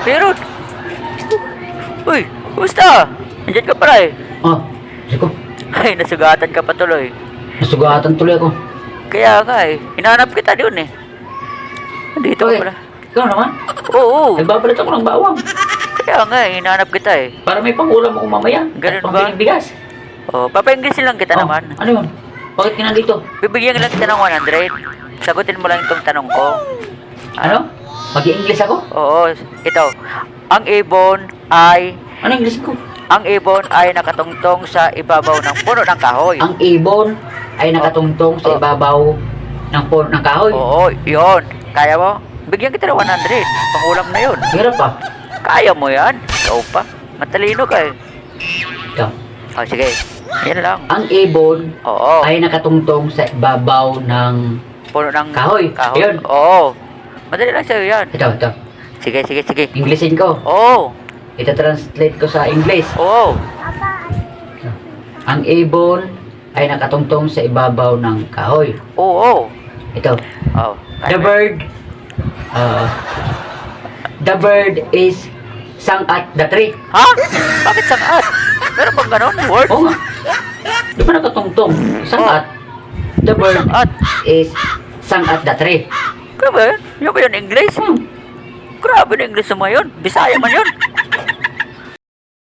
Meron. Uy, kumusta? Nandiyan ka pala eh. Oh, ko. Ay, nasugatan ka pa tuloy. Nasugatan tuloy ako. Kaya nga eh, hinahanap kita doon eh. Nandito ka Okay. pala. Ikaw naman? Oo, Nagbabalat ako ng bawang. kaya nga eh, hinahanap kita eh. Para may pangulam ako mamaya. Ganun At ba? pambiling bigas. Oh, papa-English lang kita Oh, naman. ano yun? Bakit ka nandito? Bibigyan lang kita ng 100. Sagutin mo lang itong tanong ko. Ano? Mag-i-English ako? Oo, ito. Ang ibon ay... Ano English ko? Ang ibon ay nakatungtong sa ibabaw ng puno ng kahoy. Ang ibon ay nakatungtong sa Oh. ibabaw ng puno ng kahoy. Oo, yun. Kaya mo? Bigyan kita ng 100. Pangulam na yun. Hirap pa. Kaya mo yan. Ikaw pa. Matalino ka eh. Ikaw. Oh, sige. Yan lang. Ang ibon Oo. ay nakatungtong sa ibabaw ng... Puno ng Kahoy. Yun. Oo. Madali lang sa'yo yan. Ito. Sige, sige, sige. Englishin ko. Oo. Ita-translate ko sa English. Oo. Ang ibon ay nakatungtong sa ibabaw ng kahoy. Oo. Ito. Oh. The bird is sung at the tree. Ha? Bakit sangat? Meron bang ganon? Word? Oo nga. Di ba nakatungtong? Sung Oh. at. The bird Sangat. is sung at the tree. Grabe. Yung ba yun English? Grabe na English mo yun. Bisaya man yun.